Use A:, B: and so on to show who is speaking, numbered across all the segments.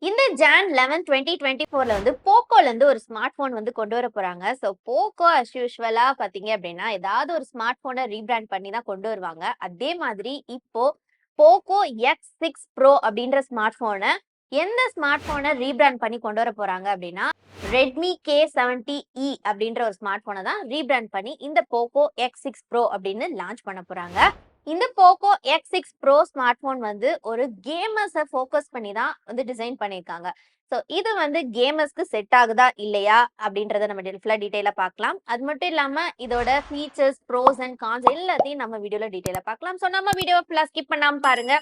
A: இந்த ஜான் 11 2024ல வந்து போக்கோல இருந்து ஒரு ஸ்மார்ட் போன் வந்து கொண்டு வர போறாங்க. ஸோ போக்கோ அஸ் யூசுவலா பாத்தீங்க அப்படின்னா ஏதாவது ஒரு ஸ்மார்ட் போனை ரீபிராண்ட் பண்ணி தான் கொண்டு வருவாங்க. அதே மாதிரி இப்போ போக்கோ X6 Pro அப்படின்ற ஸ்மார்ட் போனை எந்த ஸ்மார்ட் போனை ரீபிராண்ட் பண்ணி கொண்டு வர போறாங்க அப்படின்னா ரெட்மி K70E அப்படின்ற ஒரு ஸ்மார்ட் போனை தான் ரீபிராண்ட் பண்ணி இந்த போக்கோ X6 Pro அப்படின்னு லான்ச் பண்ண போறாங்க. இந்த Poco X6 Pro smart phone வந்து ஒரு கேமர்ஸை ஃபோக்கஸ் பண்ணி தான் வந்து டிசைன் பண்ணியிருக்காங்க. ஸோ இது வந்து கேமர்ஸ்க்கு செட் ஆகுதா இல்லையா அப்படின்றத நம்ம ஃபுல்லாக டீட்டெயிலாக பார்க்கலாம். அது மட்டும் இல்லாமல் இதோட ஃபீச்சர்ஸ், ப்ரோஸ் அண்ட் கான்ஸ் எல்லாத்தையும் நம்ம வீடியோவில் டீட்டெயிலாக பார்க்கலாம். ஸோ நம்ம வீடியோ ஃபுல்லாக ஸ்கிப் பண்ணாமல் பாருங்க.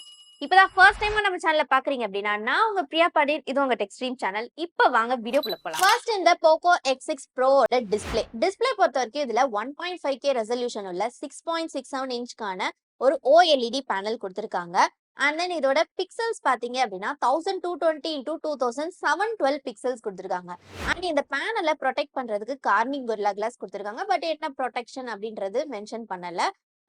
A: இப்பதான் ஃபர்ஸ்ட் டைம் நம்ம சேனல்ல பாக்குறீங்க அப்படின்னா நான் உங்க பிரியா பாடீர், இது உங்க டெக்ஸ்ட்ரீம் சேனல். இப்ப வாங்க வீடியோக்குள்ள போலாம். ஃபர்ஸ்ட் இந்த போக்கோ X6 Pro ஓட டிஸ்ப்ளே பொறுத்த வரைக்கும் இதுல 1.5K ரெசல்யூஷன் உள்ள 6.67 இன்ச்கான ஒரு OLED பேனல் கொடுத்திருக்காங்க. அண்ட் தென் இதோட பிக்சல்ஸ் பாத்தீங்க அப்படின்னா 1220 into 2712 பிக்சல்ஸ் கொடுத்திருக்காங்க. அண்ட் இந்த பேனலை ப்ரொடெக்ட் பண்றதுக்கு கார்னிங் கொரில்லா கிளாஸ் கொடுத்திருக்காங்க. பட் என்ன ப்ரொடெக்ஷன் அப்படின்றது மென்ஷன் பண்ணல.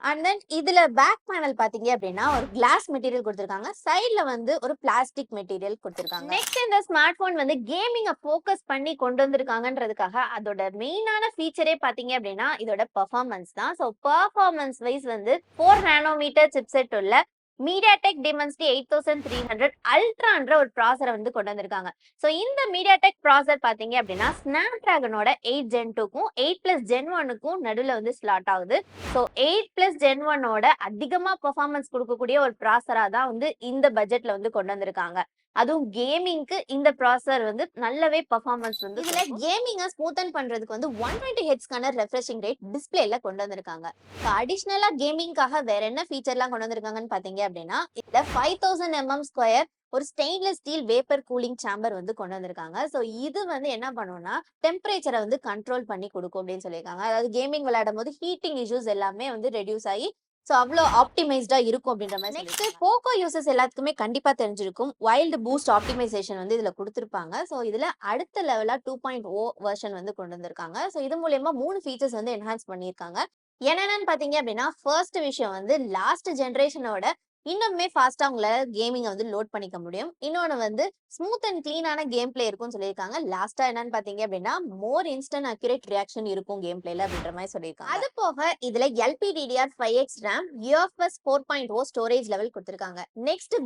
A: அண்ட் தென் இதுல பேக் பேனல் பாத்தீங்க அப்படின்னா ஒரு கிளாஸ் மெட்டீரியல் கொடுத்திருக்காங்க. சைட்ல வந்து ஒரு பிளாஸ்டிக் மெட்டீரியல் கொடுத்திருக்காங்க. நெக்ஸ்ட் இந்த ஸ்மார்ட் போன் வந்து கேமிங்க ஃபோக்கஸ் பண்ணி கொண்டு வந்திருக்காங்கன்றதுக்காக அதோட மெயினான ஃபீச்சரே பாத்தீங்க அப்படின்னா இதோட பெர்ஃபார்மன்ஸ் தான். ஸோ பெர்ஃபார்மன்ஸ் வைஸ் வந்து 4 நானோமீட்டர் சிப்செட் உள்ள MediaTek Dimensity 8300 அல்ட்ரான்ற ஒரு ப்ராசரை வந்து கொண்டு வந்திருக்காங்க. ஸோ இந்த MediaTek ப்ராசர் பாத்தீங்க அப்படின்னா ஸ்னாப்டிராகனோட 8 Gen 2க்கும் 8+ Gen 1க்கும் நடுவில் வந்து ஸ்லாட் ஆகுது. ஸோ 8+ Gen 1ஓட அதிகமா பெர்ஃபார்மன்ஸ் கொடுக்கக்கூடிய ஒரு ப்ராசரா தான் வந்து இந்த பட்ஜெட்ல வந்து கொண்டு வந்திருக்காங்க. அதுவும் கேமிங்க்கு இந்த ப்ராசர் வந்து நல்லாவே பெர்ஃபார்மன்ஸ் வந்து இதுல கேமிங்கை ஸ்மூத்தன் பண்றதுக்கு வந்து 120 ஹெட்ஸ்க்கான ரெஃப்ரெஷிங் ரேட் டிஸ்பிளேல கொண்டு வந்திருக்காங்க. அடிஷ்னலா கேமிங்காக வேற என்ன ஃபீச்சர்லாம் கொண்டு வந்திருக்காங்கன்னு பாத்தீங்க அப்படின்னா இதுல 5000 mm² ஒரு stainless steel vapour cooling chamber வந்து கொண்டு வந்திருக்காங்க. ஸோ இது வந்து என்ன பண்ணும்னா டெம்பரேச்சரை வந்து கண்ட்ரோல் பண்ணி கொடுக்கும் அப்படின்னு சொல்லியிருக்காங்க. அதாவது கேமிங் விளையாடும் போது ஹீட்டிங் இஷ்யூஸ் எல்லாமே வந்து ரெடியூஸ் ஆகி ஸோ அவ்வளோ ஆப்டிமைஸ்டா இருக்கும் அப்படின்ற மாதிரி. நெக்ஸ்ட் போக்கோ யூசர்ஸ் எல்லாத்துக்குமே கண்டிப்பா தெரிஞ்சிருக்கும் வைல்டு பூஸ்ட் ஆப்டிமைசேஷன் வந்து இதுல கொடுத்துருப்பாங்க. ஸோ இதுல அடுத்த லெவலா 2.0 வெர்ஷன் வந்து கொண்டு வந்திருக்காங்க. ஸோ இது மூலயமா 3 ஃபீச்சர்ஸ் வந்து என்ஹான்ஸ் பண்ணியிருக்காங்க. என்னென்னு பாத்தீங்க அப்படின்னா ஃபர்ஸ்ட் விஷயம் வந்து லாஸ்ட் ஜென்ரேஷனோட இன்னுமே ஃபாஸ்டா உங்களை கேமிங்கை வந்து லோட் பண்ணிக்க முடியும். இன்னொன்று வந்து ஸ்மூத் அண்ட் கிளீனான கேம் பிளே இருக்கும்னு சொல்லியிருக்காங்க. லாஸ்டா என்னன்னு பாத்தீங்க அப்படின்னா மோர் இன்ஸ்டன்ட் அக்யூரேட் ரியாக்ஷன் இருக்கும் கேம் பிளேல அப்படின்ற மாதிரி சொல்லியிருக்காங்க. அது போக இதுல LPDDR5X RAM UFS 4.0 storage level கொடுத்திருக்காங்க. நெக்ஸ்ட்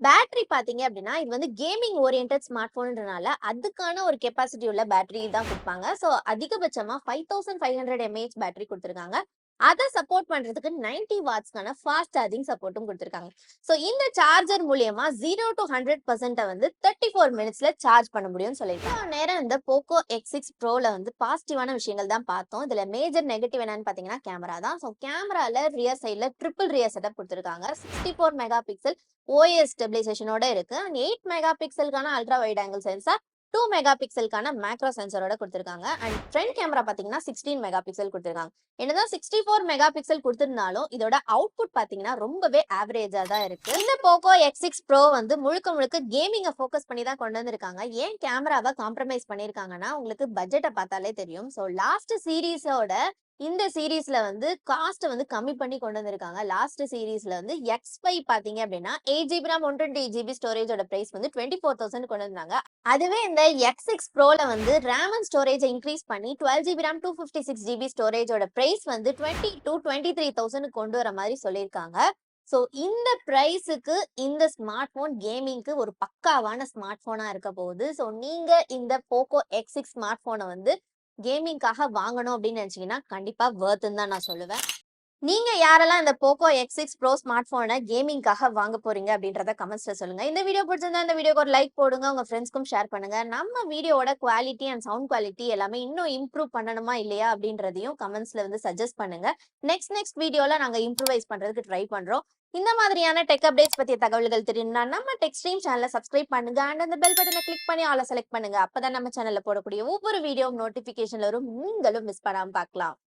A: பேட்டரி பாத்தீங்க அப்படின்னா இது வந்து கேமிங் ஓரியன்டட் ஸ்மார்ட் போன்றனால அதுக்கான ஒரு கெப்பாசிட்டி உள்ள பேட்டரி தான் கொடுப்பாங்க. ஸோ அதிகபட்சமா 5500 mAh பேட்டரி கொடுத்திருக்காங்க. அதை சப்போர்ட் பண்றதுக்கு 90 வாட்ஸ்க்கான ஃபாஸ்ட் சார்ஜிங் சப்போர்ட்டும் கொடுத்திருக்காங்க. ஸோ இந்த சார்ஜர் மூலியமா 0 to 100% வந்து 34 மினிட்ஸ்ல சார்ஜ் பண்ண முடியும்னு சொல்லியிருக்காங்க. நேரம் இந்த போக்கோ X6 Proல வந்து பாசிட்டிவான விஷயங்கள் தான் பார்த்தோம். இதுல மேஜர் நெகட்டிவ் என்னன்னு பாத்தீங்கன்னா கேமரா தான். ஸோ கேமரால ரியர் சைட்ல ட்ரிபிள் ரியர் செட்டப் கொடுத்திருக்காங்க. 64 மெகா பிக்சல் OIS ஸ்டெபிலைசேஷனோட இருக்கு. 8 மெகா பிக்சலுக்கான ultra wide angle sensor, 2 mega பிக்சலுக்கான மேக்ரோ சென்சரோட கொடுத்திருக்காங்க. அண்ட் ஃப்ரண்ட் கேமரா பாத்தீங்கன்னா 16 மெகா பிக்சல் கொடுத்திருக்காங்க. என்னதான் 64 மெகா பிக்சல் கொடுத்திருந்தாலும் இதோட அவுட்புட் பாத்தீங்கன்னா ரொம்பவே ஆவரேஜா தான் இருக்கு. இந்த போக்கோ X6 Pro வந்து முழுக்க முழுக்க கேமிங்கை ஃபோக்கஸ் பண்ணி தான் கொண்டு வந்திருக்காங்க. ஏன் கேமராவை காம்ப்ரமைஸ் பண்ணிருக்காங்கன்னா உங்களுக்கு பட்ஜெட்டை பார்த்தாலே தெரியும். ஸோ லாஸ்ட் சீரீஸோட இந்த சீரீஸ்ல வந்து காஸ்ட் வந்து கம்மி பண்ணி கொண்டு வந்திருக்காங்க. லாஸ்ட் சீரீஸ்ல வந்து X5 பாத்தீங்க அப்படின்னா 8GB RAM 128GB ஸ்டோரேஜோட பிரைஸ் வந்து 24,000 கொண்டு வந்தாங்க. அதுவே இந்த X6 Proல வந்து RAM அண்ட் ஸ்டோரேஜ் இன்க்ரீஸ் பண்ணி 12GB RAM 256GB ஸ்டோரேஜோட பிரைஸ் வந்து 20 to 23,000 கொண்டு வர மாதிரி சொல்லியிருக்காங்க. ஸோ இந்த பிரைஸுக்கு இந்த ஸ்மார்ட் போன் கேமிங்க்கு ஒரு பக்காவான ஸ்மார்ட் போனா இருக்க போகுது. ஸோ நீங்க இந்த போக்கோ X6 ஸ்மார்ட் போனை வந்து கேமிங்காக வாங்கணும் அப்படின்னு நினைச்சீங்கன்னா கண்டிப்பா வர்த்துன்னு தான் நான் சொல்லுவேன். நீங்க யாரெல்லாம் இந்த போக்கோ X6 Pro ஸ்மார்ட் போனை கேமிங்காக வாங்க போறீங்க அப்படின்றத கமெண்ட்ஸ்ல சொல்லுங்க. இந்த வீடியோ பிடிச்சிருந்தா இந்த வீடியோக்கு ஒரு லைக் போடுங்க, உங்க ஃப்ரெண்ட்ஸ்க்கும் ஷேர் பண்ணுங்க. நம்ம வீடியோட குவாலிட்டி அண்ட் சவுண்ட் குவாலிட்டி எல்லாமே இன்னும் இம்ப்ரூவ் பண்ணணுமா இல்லையா அப்படின்றதையும் கமெண்ட்ஸ்ல வந்து சஜஸ்ட் பண்ணுங்க. நெக்ஸ்ட் வீடியோல நாங்க இம்ப்ரூவைஸ் பண்றதுக்கு ட்ரை பண்றோம். இந்த மாதிரியான டெக் அப்டேட்ஸ் பத்திய தகவல்கள் தெரியும்னா நம்ம டெக்ஸ்ட்ரீம் சேனலை சப்ஸ்கிரைப் பண்ணுங்க அண்ட் அந்த பெல் பட்டனை கிளிக் பண்ணி ஆல செலக்ட் பண்ணுங்க. அப்பதான் நம்ம சேனல்ல போடக்கூடிய ஒவ்வொரு வீடியோ நோட்டிபிகேஷன்ல வரும், நீங்களும் மிஸ் பண்ணாம பார்க்கலாம்.